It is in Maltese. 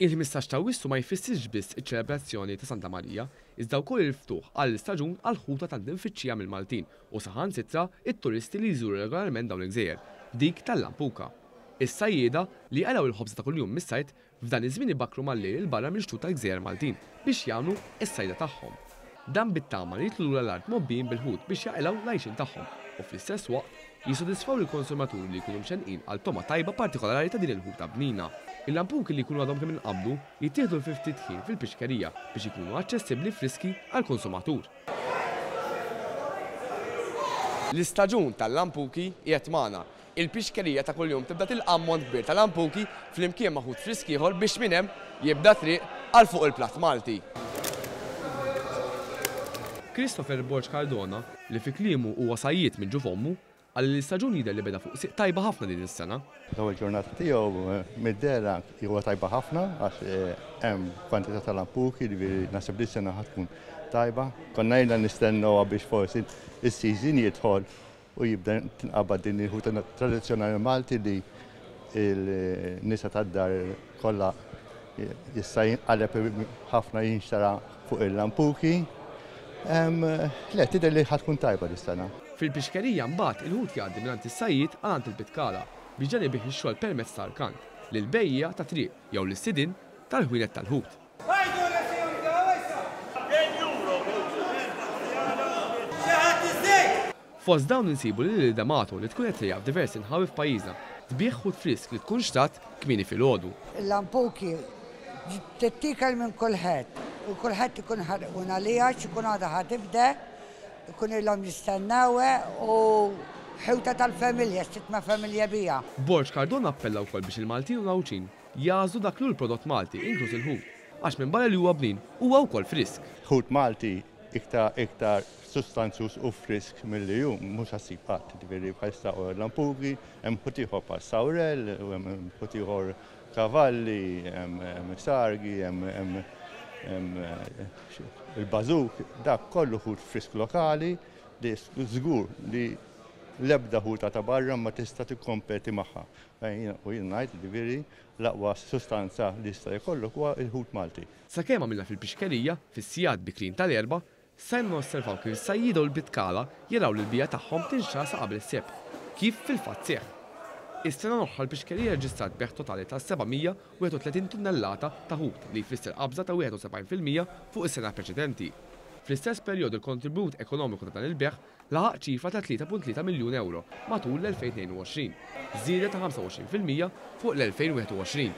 Il-15 ta' Wissu ma jfissirx biss iċ-ċelebrazzjoni ta' Santa Marija, iżda wkoll il-ftuħ għall-istaġun għal ħuta tal-dinfittxija mill-Maltin u saħansitra it-turisti li jżuru regolarment dawn il-gżejjer, dik tal-Lampuka. Is-sajjieda li qelew il-ħobża ta' kuljum mis-sajt f'dan iż-żmien ibakru mal-lejl il-barra mill-ġtut tal-gżejjer Maltin biex jagħmlu s-sajda tagħhom. Dan bit-tama li jitlu l-art mobbin bil-ħut biex jaqilgħu l-għajxin tagħhom u fl-istess waqt jisodisfaw lill-konsumaturi li jkunu mxenqin għal toma tajba partikolari ta' din il-ħuta bnina. Il-lampuki li jkunu għadhom kemm inqabdu jittieħdu l-ftit ħin fil-pixkerija biex ikunu aċċessibbli friski għall-konsumatur. L-istaġun tal-lampuki qiegħed magħna. Il-pixkerija ta' kuljum tibda tilqa' ammont kbir tal-lampuki flimkien ma' ħut friski ieħor biex minn hemm jibda triq għal fuq il-platt Malti. Christopher Borg Cardona li fi kliemu huwa sajjied minn ġuf ommu għal l-istaġun jidher li beda fuq siq tajba ħafna din is-sena. L-ewwel ġurnata tiegħu mid-dera huwa tajba ħafna għax hemm kwantità ta' lampuki li naħseb li s-sena ħadd tkun tajba. Konna ilna nistennewha biex forsi is-season jidħol u jibda tinqabad din il-ħuta tradizzjonali Malti li l-nisa tad-dar kollha jista' jinqaleb ħafna jinxtara fuq il-lampuki. Le, tidher li ħadd tkun tajba dis-sena. Fil-pixkerija mbagħad il-ħut jgħaddi mingħand is-sajjied għand il-bitkala biex ġan ibih ix-xogħol permezz tal-kant lil bejja ta' triq jew lis-sidin tal-ħwienet tal-ħut. Fost dawn insibu li l-damato li tkun qed trejja f'diversi nħawi f'pajjiżna tbieħ ħut frisk li tkun xtat kmieni filgħodu. Il-lampuki tittikal minn kulħadd u kulħadd ikun ħarqun għaliha x'ikun għadha ħatibda ikun ilhom jistennawha u ħewta tal-familja, x'titma' familja biha. Borg Cardona appella wkoll biex il-Maltin u l-Awċin jażlu dak l-prodott Malti, inkluż il-ħut, għax minn barra li huwa bnin huwa wkoll frisk. Ħut Malti iktar sustanzjuż u frisk milli hu mhux ħassib ħadd, ġifieri bħalissa lampuki, hemm ħut ieħor bħal sawrel, hemm ħut ieħor kavalli, hemm sargi, hemm il-bażuk, dak kollu ħut frisk lokali li żgur li l-ebda ħuta ta' barra ma tista' tikkompeti magħha. U jien ngħid ġifieri l-aqwa sustanza li jista' jkollok huwa l-ħut Malti. Sakemm għamilna fil-pixkerija, fis-sigħat bikrin tal-erba', sajna nosservaw kif is-sajjieda u l-bitkala jaraw li l-bija tagħhom tinxasa qabel is-seb, kif fil-fatt seħħ. Is-sena l-oħra l-pixkerija reġistrat beħ totali ta' 731 tunnellata ta' ħut li jfisser qabża ta' 71% fuq is-sena preċedenti. Fl-istess perjodu l-kontribut ekonomiku ta' dan il-beħ laħaq ċifra ta' 3.3 miljun euro matul l-2022, żieda ta' 25% fuq l-2021.